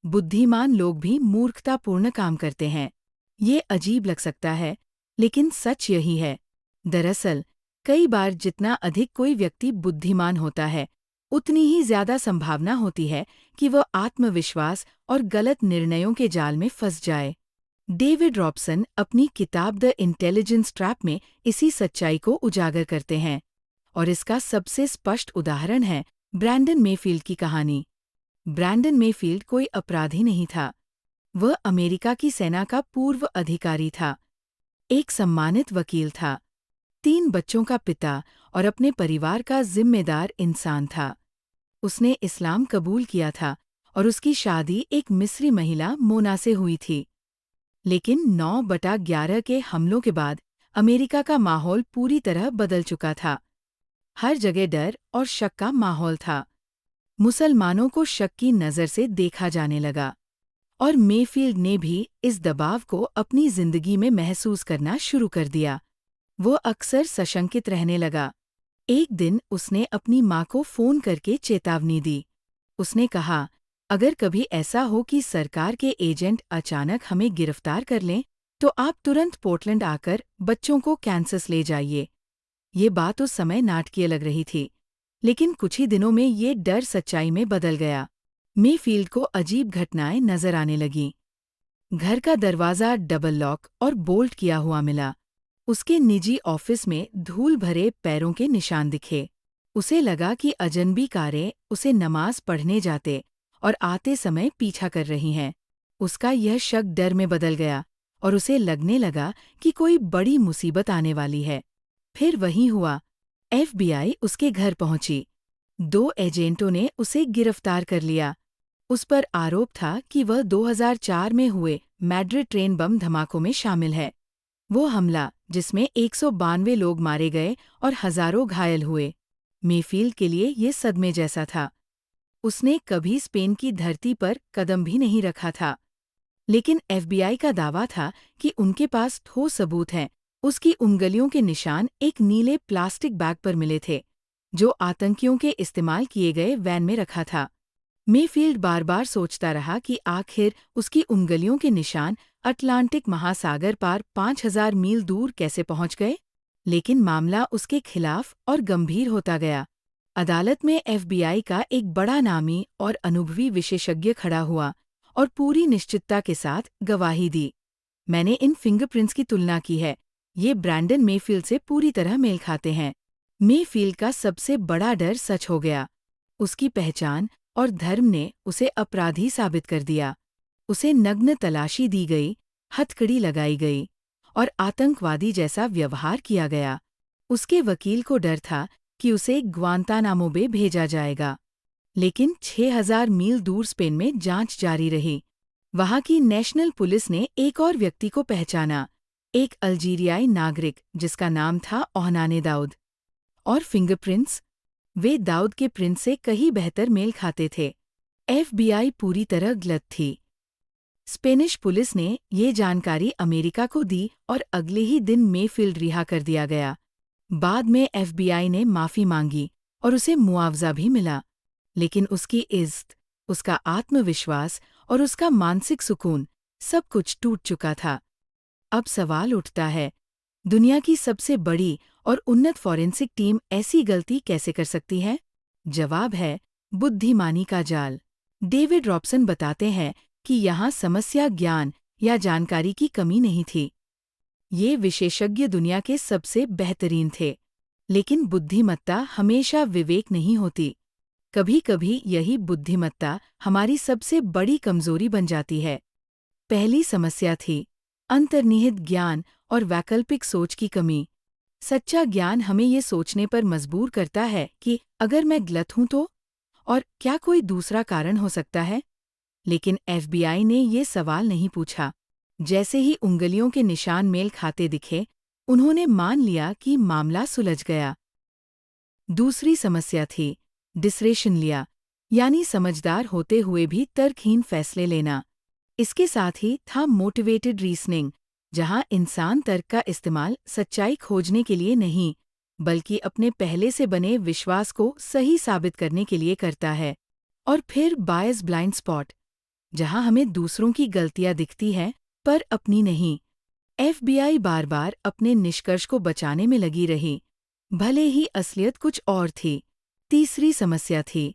बुद्धिमान लोग भी मूर्खतापूर्ण काम करते हैं। ये अजीब लग सकता है, लेकिन सच यही है। दरअसल, कई बार जितना अधिक कोई व्यक्ति बुद्धिमान होता है, उतनी ही ज्यादा संभावना होती है कि वह आत्मविश्वास और गलत निर्णयों के जाल में फंस जाए। डेविड रॉबसन अपनी किताब द इंटेलिजेंस ट्रैप में इसी सच्चाई को उजागर करते हैं, और इसका सबसे स्पष्ट उदाहरण है ब्रैंडन मेफील्ड की कहानी। ब्रैंडन मेफील्ड कोई अपराधी नहीं था। वह अमेरिका की सेना का पूर्व अधिकारी था, एक सम्मानित वकील था, 3 बच्चों का पिता और अपने परिवार का जिम्मेदार इंसान था। उसने इस्लाम कबूल किया था और उसकी शादी एक मिस्री महिला मोना से हुई थी। लेकिन 9/11 के हमलों के बाद अमेरिका का माहौल पूरी तरह बदल चुका था। हर जगह डर और शक का माहौल था। मुसलमानों को शक की नज़र से देखा जाने लगा, और मेफील्ड ने भी इस दबाव को अपनी जिंदगी में महसूस करना शुरू कर दिया। वो अक्सर सशंकित रहने लगा। एक दिन उसने अपनी माँ को फ़ोन करके चेतावनी दी। उसने कहा, अगर कभी ऐसा हो कि सरकार के एजेंट अचानक हमें गिरफ्तार कर लें, तो आप तुरंत पोर्टलैंड आकर बच्चों को कैंसस ले जाइए। ये बात उस समय नाटकीय लग रही थी, लेकिन कुछ ही दिनों में ये डर सच्चाई में बदल गया। मेफील्ड को अजीब घटनाएं नजर आने लगीं। घर का दरवाज़ा डबल लॉक और बोल्ट किया हुआ मिला। उसके निजी ऑफिस में धूल भरे पैरों के निशान दिखे। उसे लगा कि अजनबी कारें उसे नमाज पढ़ने जाते और आते समय पीछा कर रही हैं। उसका यह शक डर में बदल गया और उसे लगने लगा कि कोई बड़ी मुसीबत आने वाली है। फिर वही हुआ। एफबीआई उसके घर पहुंची। 2 एजेंटों ने उसे गिरफ्तार कर लिया। उस पर आरोप था कि वह 2004 में हुए मैड्रिड ट्रेन बम धमाकों में शामिल है। वो हमला जिसमें 192 लोग मारे गए और हजारों घायल हुए। मेफील्ड के लिए ये सदमे जैसा था। उसने कभी स्पेन की धरती पर कदम भी नहीं रखा था। लेकिन एफबीआई का दावा था कि उनके पास ठोस सबूत हैं। उसकी उंगलियों के निशान एक नीले प्लास्टिक बैग पर मिले थे, जो आतंकियों के इस्तेमाल किए गए वैन में रखा था। मेफील्ड बार बार सोचता रहा कि आखिर उसकी उंगलियों के निशान अटलांटिक महासागर पार 5000 मील दूर कैसे पहुंच गए। लेकिन मामला उसके खिलाफ और गंभीर होता गया। अदालत में एफबीआई का एक बड़ा नामी और अनुभवी विशेषज्ञ खड़ा हुआ और पूरी निश्चितता के साथ गवाही दी। मैंने इन फिंगरप्रिंट्स की तुलना की है। ये ब्रैंडन मेफील्ड से पूरी तरह मेल खाते हैं। मेफील्ड का सबसे बड़ा डर सच हो गया। उसकी पहचान और धर्म ने उसे अपराधी साबित कर दिया। उसे नग्न तलाशी दी गई, हथकड़ी लगाई गई और आतंकवादी जैसा व्यवहार किया गया। उसके वकील को डर था कि उसे ग्वांतानामो बे भेजा जाएगा। लेकिन 6000 मील दूर स्पेन में जांच जारी रही। वहां की नेशनल पुलिस ने एक और व्यक्ति को पहचाना, एक अल्जीरियाई नागरिक जिसका नाम था ओहनाने दाऊद। और फिंगरप्रिंट्स, वे दाऊद के प्रिंट से कहीं बेहतर मेल खाते थे। एफबीआई पूरी तरह गलत थी। स्पेनिश पुलिस ने ये जानकारी अमेरिका को दी और अगले ही दिन मेफील्ड रिहा कर दिया गया। बाद में एफबीआई ने माफ़ी मांगी और उसे मुआवजा भी मिला। लेकिन उसकी इज्जत, उसका आत्मविश्वास और उसका मानसिक सुकून, सब कुछ टूट चुका था। अब सवाल उठता है, दुनिया की सबसे बड़ी और उन्नत फॉरेंसिक टीम ऐसी गलती कैसे कर सकती है? जवाब है, बुद्धिमानी का जाल। डेविड रॉबसन बताते हैं कि यहाँ समस्या ज्ञान या जानकारी की कमी नहीं थी। ये विशेषज्ञ दुनिया के सबसे बेहतरीन थे। लेकिन बुद्धिमत्ता हमेशा विवेक नहीं होती। कभी-कभी यही बुद्धिमत्ता हमारी सबसे बड़ी कमजोरी बन जाती है। पहली समस्या थी अंतर्निहित ज्ञान और वैकल्पिक सोच की कमी। सच्चा ज्ञान हमें ये सोचने पर मजबूर करता है कि अगर मैं गलत हूं तो, और क्या कोई दूसरा कारण हो सकता है? लेकिन एफबीआई ने ये सवाल नहीं पूछा। जैसे ही उंगलियों के निशान मेल खाते दिखे, उन्होंने मान लिया कि मामला सुलझ गया। दूसरी समस्या थी डिस्क्रेशन, यानी समझदार होते हुए भी तर्कहीन फैसले लेना। इसके साथ ही था मोटिवेटेड रीजनिंग, जहां इंसान तर्क का इस्तेमाल सच्चाई खोजने के लिए नहीं, बल्कि अपने पहले से बने विश्वास को सही साबित करने के लिए करता है। और फिर बायस ब्लाइंड स्पॉट, जहां हमें दूसरों की गलतियां दिखती हैं पर अपनी नहीं। एफबीआई बार बार अपने निष्कर्ष को बचाने में लगी रही, भले ही असलियत कुछ और थी। तीसरी समस्या थी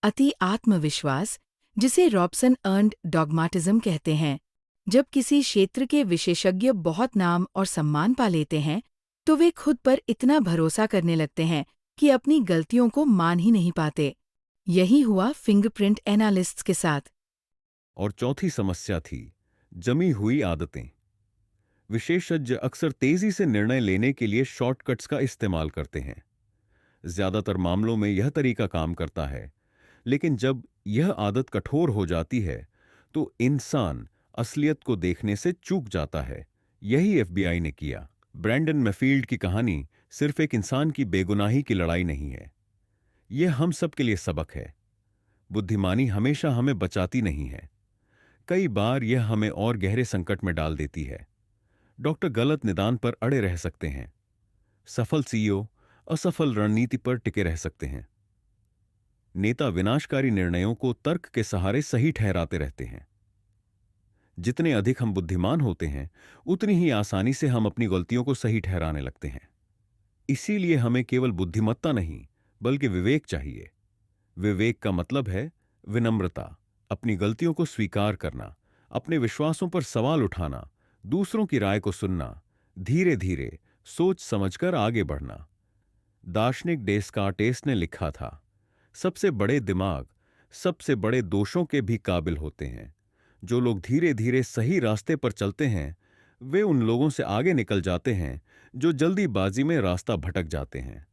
अति आत्मविश्वास, जिसे रॉबसन अर्न्ड डॉगमाटिज्म कहते हैं। जब किसी क्षेत्र के विशेषज्ञ बहुत नाम और सम्मान पा लेते हैं, तो वे खुद पर इतना भरोसा करने लगते हैं कि अपनी गलतियों को मान ही नहीं पाते। यही हुआ फिंगरप्रिंट एनालिस्ट्स के साथ। और चौथी समस्या थी जमी हुई आदतें। विशेषज्ञ अक्सर तेजी से निर्णय लेने के लिए शॉर्टकट्स का इस्तेमाल करते हैं। ज्यादातर मामलों में यह तरीका काम करता है, लेकिन जब यह आदत कठोर हो जाती है तो इंसान असलियत को देखने से चूक जाता है। यही एफबीआई ने किया। ब्रैंडन मैफील्ड की कहानी सिर्फ एक इंसान की बेगुनाही की लड़ाई नहीं है, यह हम सब के लिए सबक है। बुद्धिमानी हमेशा हमें बचाती नहीं है, कई बार यह हमें और गहरे संकट में डाल देती है। डॉक्टर गलत निदान पर अड़े रह सकते हैं, सफल सीईओ असफल रणनीति पर टिके रह सकते हैं, नेता विनाशकारी निर्णयों को तर्क के सहारे सही ठहराते रहते हैं। जितने अधिक हम बुद्धिमान होते हैं, उतनी ही आसानी से हम अपनी गलतियों को सही ठहराने लगते हैं। इसीलिए हमें केवल बुद्धिमत्ता नहीं, बल्कि विवेक चाहिए। विवेक का मतलब है विनम्रता, अपनी गलतियों को स्वीकार करना, अपने विश्वासों पर सवाल उठाना, दूसरों की राय को सुनना, धीरे धीरे सोच समझकर आगे बढ़ना। दार्शनिक डेस्कार्टेस ने लिखा था, सबसे बड़े दिमाग सबसे बड़े दोषों के भी काबिल होते हैं। जो लोग धीरे धीरे सही रास्ते पर चलते हैं, वे उन लोगों से आगे निकल जाते हैं जो जल्दीबाजी में रास्ता भटक जाते हैं।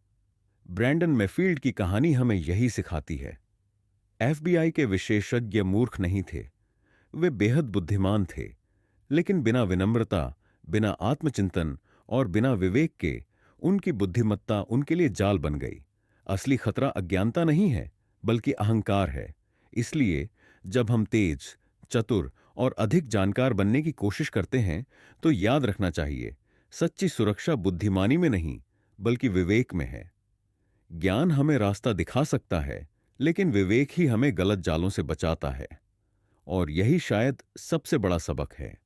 ब्रैंडन मैफील्ड की कहानी हमें यही सिखाती है। एफबीआई के विशेषज्ञ मूर्ख नहीं थे, वे बेहद बुद्धिमान थे, लेकिन बिना विनम्रता, बिना आत्मचिंतन और बिना विवेक के उनकी बुद्धिमत्ता उनके लिए जाल बन गई। असली खतरा अज्ञानता नहीं है, बल्कि अहंकार है। इसलिए जब हम तेज, चतुर और अधिक जानकार बनने की कोशिश करते हैं, तो याद रखना चाहिए, सच्ची सुरक्षा बुद्धिमानी में नहीं, बल्कि विवेक में है। ज्ञान हमें रास्ता दिखा सकता है, लेकिन विवेक ही हमें गलत जालों से बचाता है। और यही शायद सबसे बड़ा सबक है।